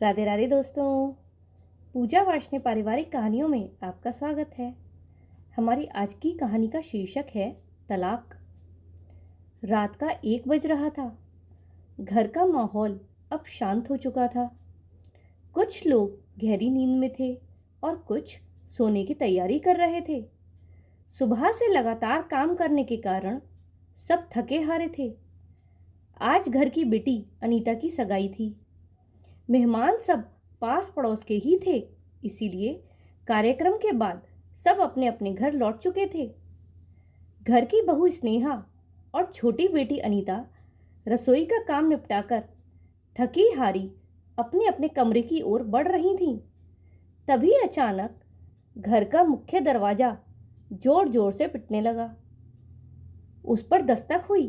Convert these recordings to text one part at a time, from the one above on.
राधे राधे दोस्तों। पूजा वार्ष्णेय पारिवारिक कहानियों में आपका स्वागत है। हमारी आज की कहानी का शीर्षक है तलाक। रात का 1 बज रहा था। घर का माहौल अब शांत हो चुका था। कुछ लोग गहरी नींद में थे और कुछ सोने की तैयारी कर रहे थे। सुबह से लगातार काम करने के कारण सब थके हारे थे। आज घर की बेटी अनीता की सगाई थी। मेहमान सब पास पड़ोस के ही थे, इसीलिए कार्यक्रम के बाद सब अपने अपने घर लौट चुके थे। घर की बहू स्नेहा और छोटी बेटी अनीता रसोई का काम निपटाकर थकी हारी अपने अपने कमरे की ओर बढ़ रही थीं। तभी अचानक घर का मुख्य दरवाजा जोर जोर से पिटने लगा। उस पर दस्तक हुई।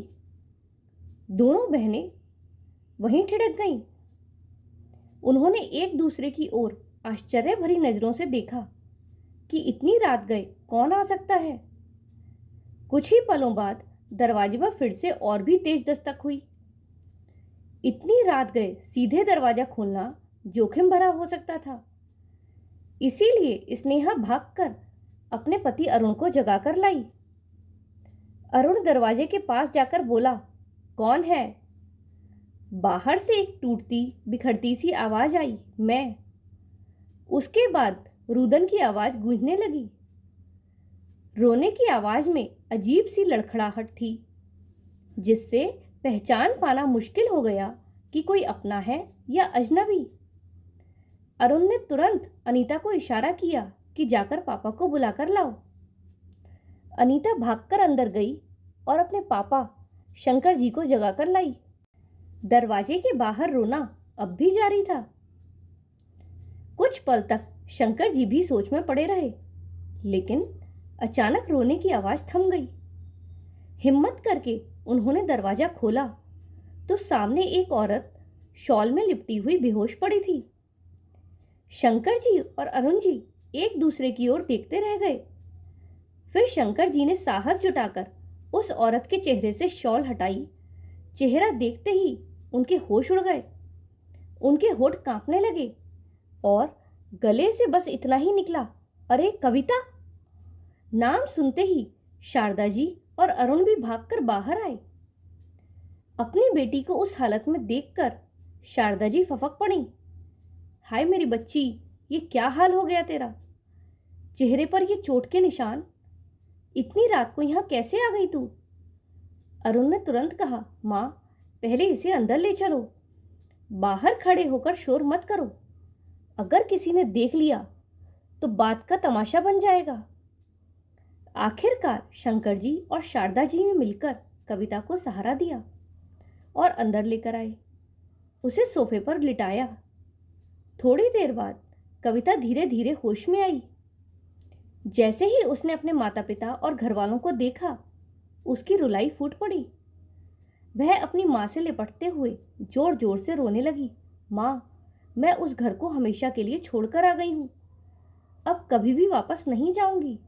दोनों बहनें वहीं ठिठक गईं। उन्होंने एक दूसरे की ओर आश्चर्य भरी नजरों से देखा कि इतनी रात गए कौन आ सकता है। कुछ ही पलों बाद दरवाजे पर फिर से और भी तेज दस्तक हुई। इतनी रात गए सीधे दरवाजा खोलना जोखिम भरा हो सकता था, इसीलिए स्नेहा भागकर अपने पति अरुण को जगाकर लाई। अरुण दरवाजे के पास जाकर बोला, कौन है? बाहर से एक टूटती बिखरती सी आवाज आई, मैं। उसके बाद रुदन की आवाज गूंजने लगी। रोने की आवाज में अजीब सी लड़खड़ाहट थी, जिससे पहचान पाना मुश्किल हो गया कि कोई अपना है या अजनबी। अरुण ने तुरंत अनीता को इशारा किया कि जाकर पापा को बुलाकर लाओ। अनीता भागकर अंदर गई और अपने पापा शंकर जी को जगाकर लाई। दरवाजे के बाहर रोना अब भी जारी था। कुछ पल तक शंकर जी भी सोच में पड़े रहे, लेकिन अचानक रोने की आवाज थम गई। हिम्मत करके उन्होंने दरवाजा खोला तो सामने एक औरत शॉल में लिपटी हुई बेहोश पड़ी थी। शंकर जी और अरुण जी एक दूसरे की ओर देखते रह गए। फिर शंकर जी ने साहस जुटाकर उस औरत के चेहरे से शॉल हटाई। चेहरा देखते ही उनके होश उड़ गए। उनके होठ कांपने लगे और गले से बस इतना ही निकला, अरे कविता। नाम सुनते ही शारदा जी और अरुण भी भागकर बाहर आए। अपनी बेटी को उस हालत में देखकर शारदा जी फफक पड़ी। हाय मेरी बच्ची, ये क्या हाल हो गया तेरा? चेहरे पर ये चोट के निशान। इतनी रात को यहां कैसे आ गई तू? अरुण ने तुरंत कहा, मां, पहले इसे अंदर ले चलो। बाहर खड़े होकर शोर मत करो। अगर किसी ने देख लिया तो बात का तमाशा बन जाएगा। आखिरकार शंकर जी और शारदा जी ने मिलकर कविता को सहारा दिया और अंदर लेकर आए। उसे सोफे पर लिटाया। थोड़ी देर बाद कविता धीरे धीरे होश में आई। जैसे ही उसने अपने माता पिता और घरवालों को देखा, उसकी रुलाई फूट पड़ी। वह अपनी माँ से लिपटते हुए जोर जोर से रोने लगी। माँ, मैं उस घर को हमेशा के लिए छोड़कर आ गई हूँ। अब कभी भी वापस नहीं जाऊंगी।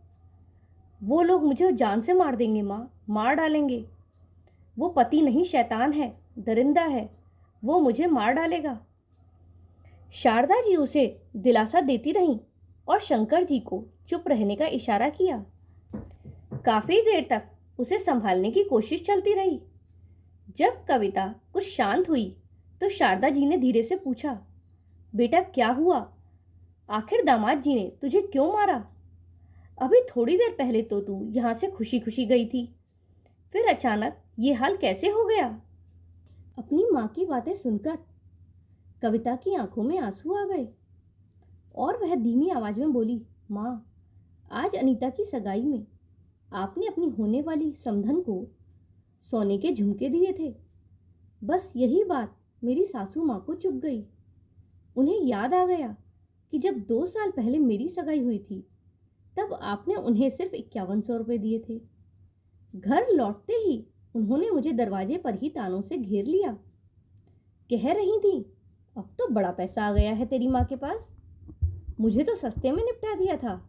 वो लोग मुझे जान से मार देंगे माँ, मार डालेंगे। वो पति नहीं, शैतान है, दरिंदा है। वो मुझे मार डालेगा। शारदा जी उसे दिलासा देती रहीं और शंकर जी को चुप रहने का इशारा किया। काफी देर तक उसे संभालने की कोशिश चलती रही। जब कविता कुछ शांत हुई तो शारदा जी ने धीरे से पूछा, बेटा क्या हुआ? आखिर दामाद जी ने तुझे क्यों मारा? अभी थोड़ी देर पहले तो तू यहां से खुशी खुशी गई थी, फिर अचानक ये हाल कैसे हो गया? अपनी माँ की बातें सुनकर कविता की आंखों में आंसू आ गए और वह धीमी आवाज में बोली, माँ, आज अनीता की सगाई में आपने अपनी होने वाली समधन को सोने के झुमके दिए थे। बस यही बात मेरी सासू माँ को चुभ गई। उन्हें याद आ गया कि जब 2 साल पहले मेरी सगाई हुई थी, तब आपने उन्हें सिर्फ 5100 रुपये दिए थे। घर लौटते ही उन्होंने मुझे दरवाजे पर ही तानों से घेर लिया। कह रही थी, अब तो बड़ा पैसा आ गया है तेरी माँ के पास, मुझे तो सस्ते में निपटा दिया था।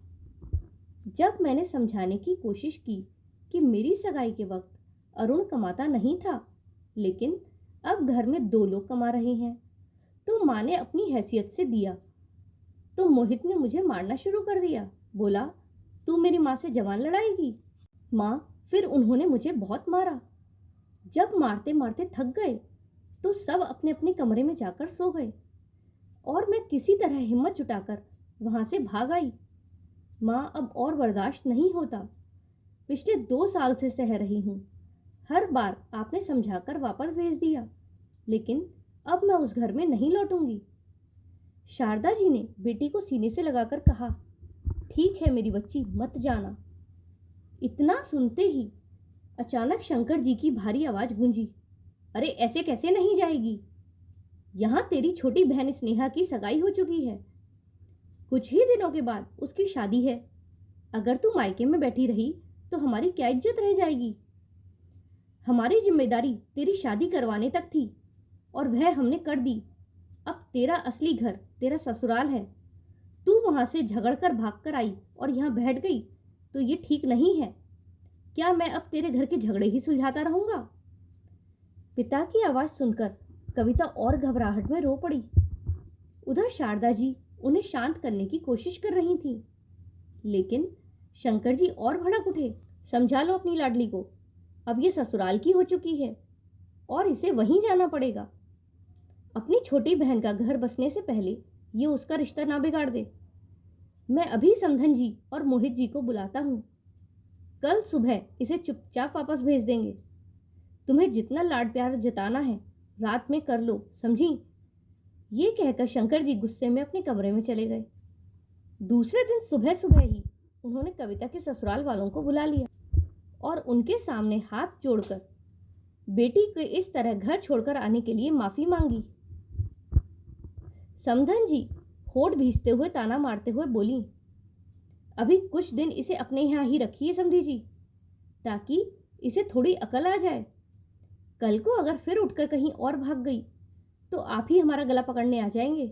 जब मैंने समझाने की कोशिश की कि मेरी सगाई के वक्त अरुण कमाता नहीं था, लेकिन अब घर में 2 लोग कमा रहे हैं, तो माँ ने अपनी हैसियत से दिया, तो मोहित ने मुझे मारना शुरू कर दिया। बोला, तू मेरी माँ से जवान लड़ाएगी। माँ, फिर उन्होंने मुझे बहुत मारा। जब मारते मारते थक गए तो सब अपने अपने कमरे में जाकर सो गए और मैं किसी तरह हिम्मत जुटाकर वहां से भाग आई। माँ, अब और बर्दाश्त नहीं होता। पिछले 2 साल से सह रही हूँ। हर बार आपने समझाकर वापस भेज दिया, लेकिन अब मैं उस घर में नहीं लौटूंगी। शारदा जी ने बेटी को सीने से लगाकर कहा, ठीक है मेरी बच्ची, मत जाना। इतना सुनते ही अचानक शंकर जी की भारी आवाज गूंजी, अरे ऐसे कैसे नहीं जाएगी? यहाँ तेरी छोटी बहन स्नेहा की सगाई हो चुकी है। कुछ ही दिनों के बाद उसकी शादी है। अगर तू मायके में बैठी रही तो हमारी क्या इज्जत रह जाएगी? हमारी जिम्मेदारी तेरी शादी करवाने तक थी और वह हमने कर दी। अब तेरा असली घर तेरा ससुराल है। तू वहां से झगड़कर भागकर आई और यहाँ बैठ गई तो ये ठीक नहीं है। क्या मैं अब तेरे घर के झगड़े ही सुलझाता रहूंगा? पिता की आवाज सुनकर कविता और घबराहट में रो पड़ी। उधर शारदा जी उन्हें शांत करने की कोशिश कर रही थी, लेकिन शंकर जी और भड़क उठे। समझा लो अपनी लाडली को, अब ये ससुराल की हो चुकी है और इसे वहीं जाना पड़ेगा। अपनी छोटी बहन का घर बसने से पहले ये उसका रिश्ता ना बिगाड़ दे। मैं अभी समधन जी और मोहित जी को बुलाता हूँ। कल सुबह इसे चुपचाप वापस भेज देंगे। तुम्हें जितना लाड प्यार जताना है रात में कर लो, समझी? ये कहकर शंकर जी गुस्से में अपने कमरे में चले गए। दूसरे दिन सुबह सुबह ही उन्होंने कविता के ससुराल वालों को बुला लिया और उनके सामने हाथ जोड़कर बेटी को इस तरह घर छोड़कर आने के लिए माफी मांगी। समधन जी होठ भींचते हुए ताना मारते हुए बोली, अभी कुछ दिन इसे अपने यहाँ ही रखिए समधी जी, ताकि इसे थोड़ी अकल आ जाए। कल को अगर फिर उठकर कहीं और भाग गई तो आप ही हमारा गला पकड़ने आ जाएंगे।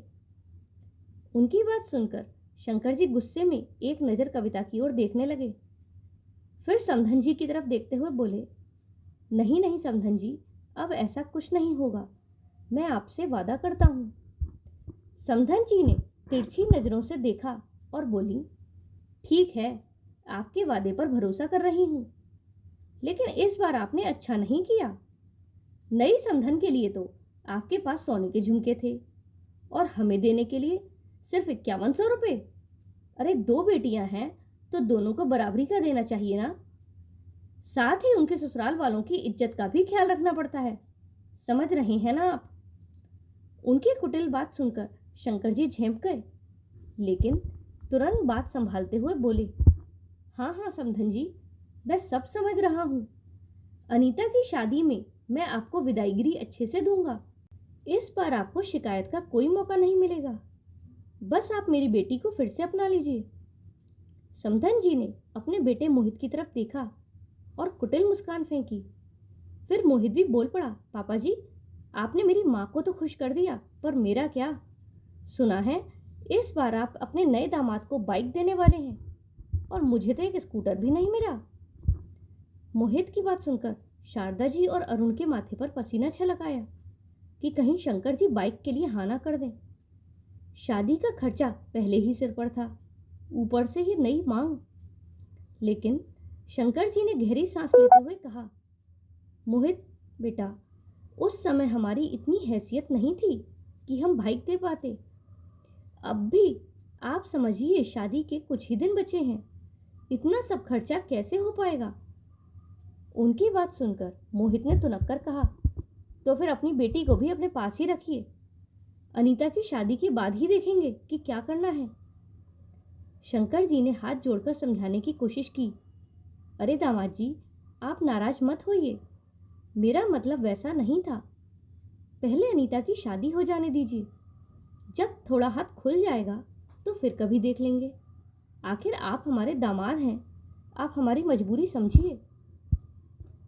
उनकी बात सुनकर शंकर जी गुस्से में एक नज़र कविता की ओर देखने लगे, फिर समधन जी की तरफ देखते हुए बोले, नहीं नहीं समधन जी, अब ऐसा कुछ नहीं होगा, मैं आपसे वादा करता हूँ। समधन जी ने तिरछी नज़रों से देखा और बोली, ठीक है, आपके वादे पर भरोसा कर रही हूँ, लेकिन इस बार आपने अच्छा नहीं किया। नई समधन के लिए तो आपके पास सोने के झुमके थे और हमें देने के लिए सिर्फ 5100 रुपये। अरे 2 बेटियां हैं तो दोनों को बराबरी का देना चाहिए ना। साथ ही उनके ससुराल वालों की इज्जत का भी ख्याल रखना पड़ता है, समझ रहे हैं ना आप? उनकी कुटिल बात सुनकर शंकर जी झेंप गए, लेकिन तुरंत बात संभालते हुए बोले, हाँ हाँ समधन जी, मैं सब समझ रहा हूँ। अनीता की शादी में मैं आपको विदाईगिरी अच्छे से दूंगा। इस बार आपको शिकायत का कोई मौका नहीं मिलेगा। बस आप मेरी बेटी को फिर से अपना लीजिए। समधन जी ने अपने बेटे मोहित की तरफ देखा और कुटिल मुस्कान फेंकी। फिर मोहित भी बोल पड़ा, पापा जी, आपने मेरी माँ को तो खुश कर दिया, पर मेरा क्या? सुना है इस बार आप अपने नए दामाद को बाइक देने वाले हैं और मुझे तो एक स्कूटर भी नहीं मिला। मोहित की बात सुनकर शारदा जी और अरुण के माथे पर पसीना छलक आया कि कहीं शंकर जी बाइक के लिए हाँ ना कर दें। शादी का खर्चा पहले ही सिर पर था, ऊपर से ही नई मांग। लेकिन शंकर जी ने गहरी सांस लेते हुए कहा, मोहित बेटा, उस समय हमारी इतनी हैसियत नहीं थी कि हम बाइक दे पाते। अब भी आप समझिए, शादी के कुछ ही दिन बचे हैं, इतना सब खर्चा कैसे हो पाएगा? उनकी बात सुनकर मोहित ने तुनक्कर कहा, तो फिर अपनी बेटी को भी अपने पास ही रखिए। अनीता की शादी के बाद ही देखेंगे कि क्या करना है। शंकर जी ने हाथ जोड़कर समझाने की कोशिश की, अरे दामाद जी, आप नाराज मत होइए, मेरा मतलब वैसा नहीं था। पहले अनीता की शादी हो जाने दीजिए, जब थोड़ा हाथ खुल जाएगा तो फिर कभी देख लेंगे। आखिर आप हमारे दामाद हैं, आप हमारी मजबूरी समझिए।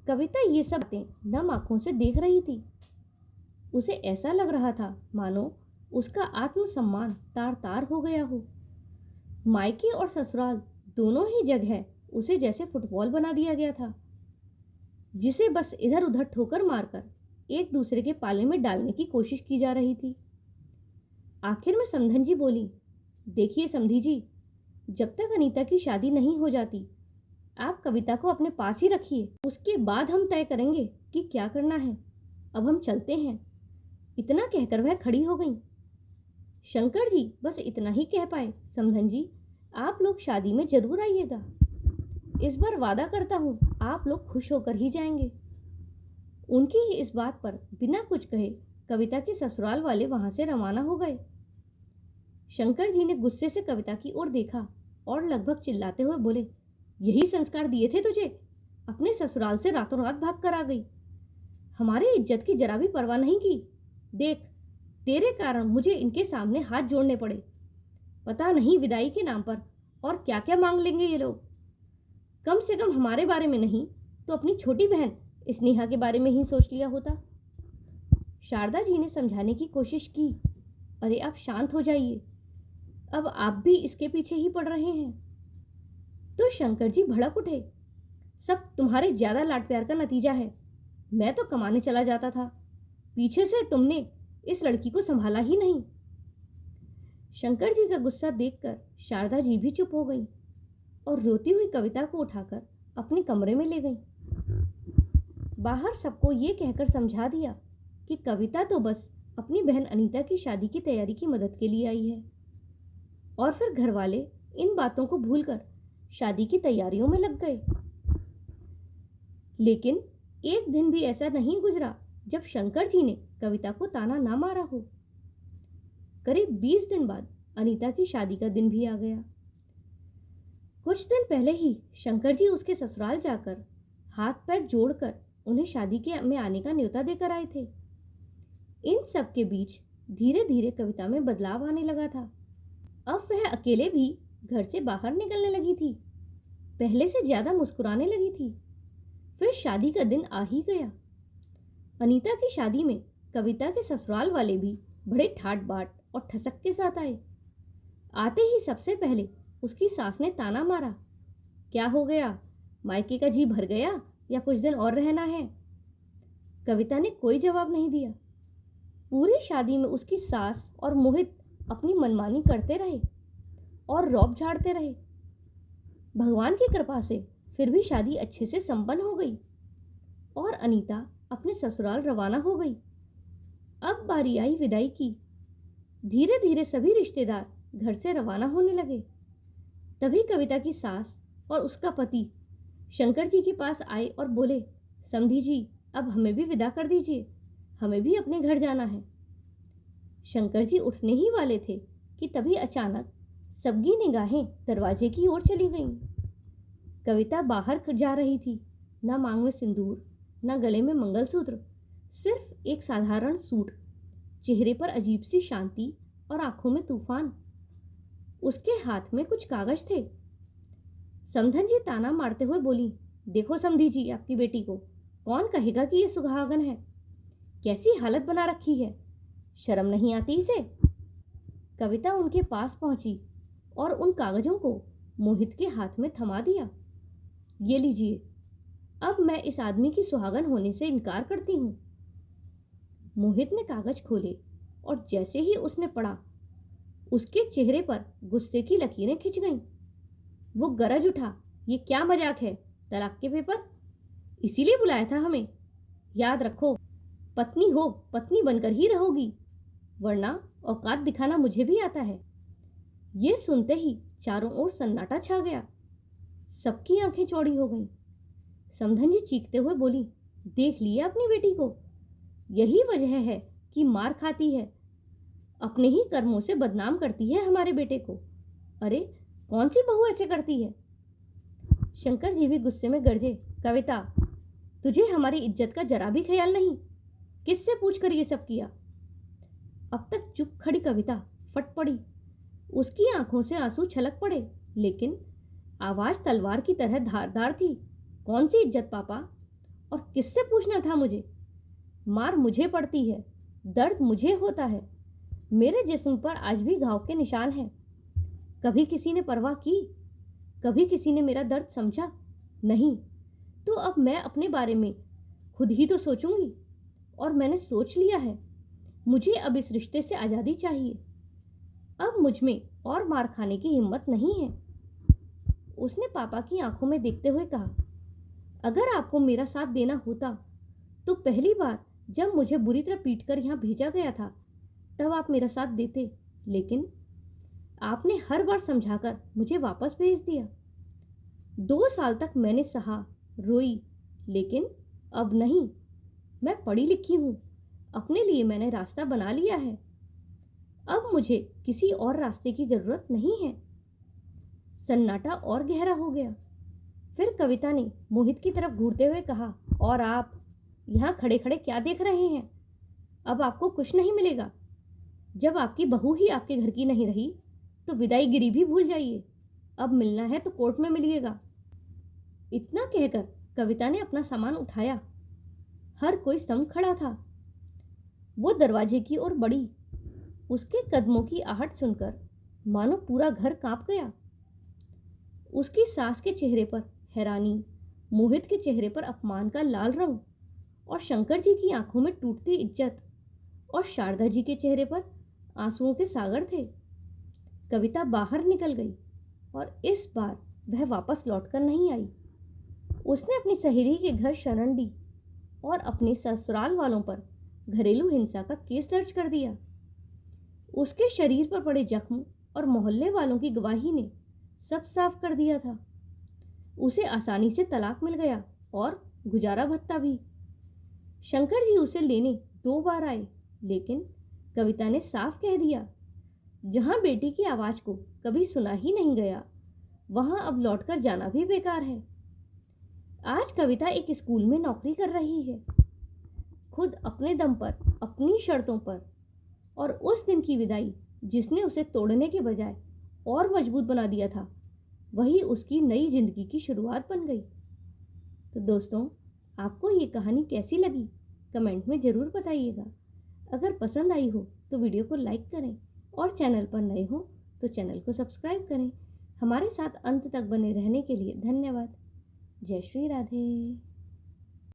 कविता ये सब बातें नम आंखों से देख रही थी। उसे ऐसा लग रहा था मानो उसका आत्मसम्मान तार तार हो गया हो। मायके और ससुराल दोनों ही जगह उसे जैसे फुटबॉल बना दिया गया था, जिसे बस इधर उधर ठोकर मारकर एक दूसरे के पाले में डालने की कोशिश की जा रही थी। आखिर में समधन जी बोली, देखिए समधी जी, जब तक अनीता की शादी नहीं हो जाती आप कविता को अपने पास ही रखिए, उसके बाद हम तय करेंगे कि क्या करना है। अब हम चलते हैं। इतना कहकर वह खड़ी हो गई। शंकर जी बस इतना ही कह पाए, समधन जी आप लोग शादी में जरूर आइएगा। इस बार वादा करता हूँ आप लोग खुश होकर ही जाएंगे। उनकी ही इस बात पर बिना कुछ कहे कविता के ससुराल वाले वहां से रवाना हो गए। शंकर जी ने गुस्से से कविता की ओर देखा और लगभग चिल्लाते हुए बोले, यही संस्कार दिए थे तुझे? अपने ससुराल से रातों रात भाग कर आ गई, हमारे इज्जत की जरा भी परवाह नहीं की। देख तेरे कारण मुझे इनके सामने हाथ जोड़ने पड़े। पता नहीं विदाई के नाम पर और क्या क्या मांग लेंगे ये लोग। कम से कम हमारे बारे में नहीं तो अपनी छोटी बहन स्नेहा के बारे में ही सोच लिया होता। शारदा जी ने समझाने की कोशिश की, अरे आप शांत हो जाइए, अब आप भी इसके पीछे ही पड़ रहे हैं। तो शंकर जी भड़क उठे, सब तुम्हारे ज्यादा लाड प्यार का नतीजा है। मैं तो कमाने चला जाता था, पीछे से तुमने इस लड़की को संभाला ही नहीं। शंकर जी का गुस्सा देखकर शारदा जी भी चुप हो गई और रोती हुई कविता को उठाकर अपने कमरे में ले गई। बाहर सबको ये कहकर समझा दिया कि कविता तो बस अपनी बहन अनीता की शादी की तैयारी की मदद के लिए आई है। और फिर घर वाले इन बातों को भूलकर शादी की तैयारियों में लग गए। लेकिन एक दिन भी ऐसा नहीं गुजरा जब शंकर जी ने कविता को ताना ना मारा हो। करीब 20 दिन बाद अनीता की शादी का दिन भी आ गया। कुछ दिन पहले ही शंकर जी उसके ससुराल जाकर हाथ पैर जोड़कर उन्हें शादी के में आने का न्योता देकर आए थे। इन सब के बीच धीरे धीरे कविता में बदलाव आने लगा था। अब वह अकेले भी घर से बाहर निकलने लगी थी, पहले से ज्यादा मुस्कुराने लगी थी। फिर शादी का दिन आ ही गया। अनीता की शादी में कविता के ससुराल वाले भी बड़े ठाट बाट और ठसक के साथ आए। आते ही सबसे पहले उसकी सास ने ताना मारा, क्या हो गया, मायके का जी भर गया या कुछ दिन और रहना है? कविता ने कोई जवाब नहीं दिया। पूरी शादी में उसकी सास और मोहित अपनी मनमानी करते रहे और रौब झाड़ते रहे। भगवान की कृपा से फिर भी शादी अच्छे से संपन्न हो गई और अनीता अपने ससुराल रवाना हो गई। अब बारी आई विदाई की। धीरे धीरे सभी रिश्तेदार घर से रवाना होने लगे। तभी कविता की सास और उसका पति शंकर जी के पास आए और बोले, समधी जी अब हमें भी विदा कर दीजिए, हमें भी अपने घर जाना है। शंकर जी उठने ही वाले थे कि तभी अचानक सबकी निगाहें दरवाजे की ओर चली गईं। कविता बाहर जा रही थी, ना मांग में सिंदूर, ना गले में मंगलसूत्र, सिर्फ एक साधारण सूट, चेहरे पर अजीब सी शांति और आंखों में तूफान। उसके हाथ में कुछ कागज थे। समधन जी ताना मारते हुए बोली, देखो समधी जी आपकी बेटी को, कौन कहेगा कि ये सुहागन है? कैसी हालत बना रखी है, शर्म नहीं आती इसे? कविता उनके पास पहुंची और उन कागजों को मोहित के हाथ में थमा दिया। ये लीजिए, अब मैं इस आदमी की सुहागन होने से इनकार करती हूँ। मोहित ने कागज खोले और जैसे ही उसने पढ़ा उसके चेहरे पर गुस्से की लकीरें खिंच गईं। वो गरज उठा, ये क्या मजाक है, तलाक के पेपर? इसीलिए बुलाया था हमें? याद रखो, पत्नी हो पत्नी बनकर ही रहोगी, वरना औकात दिखाना मुझे भी आता है। ये सुनते ही चारों ओर सन्नाटा छा गया। सबकी आंखें चौड़ी हो गईं। समधन जी चीखते हुए बोली, देख लिया अपनी बेटी को, यही वजह है कि मार खाती है, अपने ही कर्मों से बदनाम करती है हमारे बेटे को। अरे कौन सी बहू ऐसे करती है? शंकर जी भी गुस्से में गरजे, कविता तुझे हमारी इज्जत का जरा भी ख्याल नहीं? किससे पूछकर ये सब किया? अब तक चुप खड़ी कविता फट पड़ी। उसकी आंखों से आंसू छलक पड़े, लेकिन आवाज तलवार की तरह धारदार थी। कौन सी इज्जत पापा, और किससे पूछना था मुझे? मार मुझे पड़ती है, दर्द मुझे होता है, मेरे जिस्म पर आज भी घाव के निशान हैं। कभी किसी ने परवाह की? कभी किसी ने मेरा दर्द समझा? नहीं। तो अब मैं अपने बारे में खुद ही तो सोचूंगी, और मैंने सोच लिया है। मुझे अब इस रिश्ते से आज़ादी चाहिए। अब मुझ में और मार खाने की हिम्मत नहीं है। उसने पापा की आंखों में देखते हुए कहा, अगर आपको मेरा साथ देना होता तो पहली बार जब मुझे बुरी तरह पीटकर यहाँ भेजा गया था तब आप मेरा साथ देते, लेकिन आपने हर बार समझाकर मुझे वापस भेज दिया। 2 साल तक मैंने सहा, रोई, लेकिन अब नहीं। मैं पढ़ी लिखी हूँ, अपने लिए मैंने रास्ता बना लिया है। अब मुझे किसी और रास्ते की जरूरत नहीं है। सन्नाटा और गहरा हो गया। फिर कविता ने मोहित की तरफ घूरते हुए कहा, और आप यहाँ खड़े खड़े क्या देख रहे हैं? अब आपको कुछ नहीं मिलेगा। जब आपकी बहू ही आपके घर की नहीं रही तो विदाईगिरी भी भूल जाइए। अब मिलना है तो कोर्ट में मिलिएगा। इतना कहकर कविता ने अपना सामान उठाया। हर कोई स्तंभ खड़ा था। वो दरवाजे की ओर बढ़ी। उसके कदमों की आहट सुनकर मानो पूरा घर कांप गया। उसकी सास के चेहरे पर हैरानी, मोहित के चेहरे पर अपमान का लाल रंग और शंकर जी की आंखों में टूटती इज्जत और शारदा जी के चेहरे पर आंसुओं के सागर थे। कविता बाहर निकल गई और इस बार वह वापस लौटकर नहीं आई। उसने अपनी सहेली के घर शरण ली और अपने ससुराल वालों पर घरेलू हिंसा का केस दर्ज कर दिया। उसके शरीर पर पड़े जख्म और मोहल्ले वालों की गवाही ने सब साफ कर दिया था। उसे आसानी से तलाक मिल गया और गुजारा भत्ता भी। शंकर जी उसे लेने 2 बार आए, लेकिन कविता ने साफ कह दिया, जहां बेटी की आवाज को कभी सुना ही नहीं गया वहां अब लौटकर जाना भी बेकार है। आज कविता एक स्कूल में नौकरी कर रही है, खुद अपने दम पर, अपनी शर्तों पर। और उस दिन की विदाई जिसने उसे तोड़ने के बजाय और मजबूत बना दिया था, वही उसकी नई जिंदगी की शुरुआत बन गई। तो दोस्तों, आपको ये कहानी कैसी लगी कमेंट में ज़रूर बताइएगा। अगर पसंद आई हो तो वीडियो को लाइक करें और चैनल पर नए हो तो चैनल को सब्सक्राइब करें। हमारे साथ अंत तक बने रहने के लिए धन्यवाद। जय श्री राधे।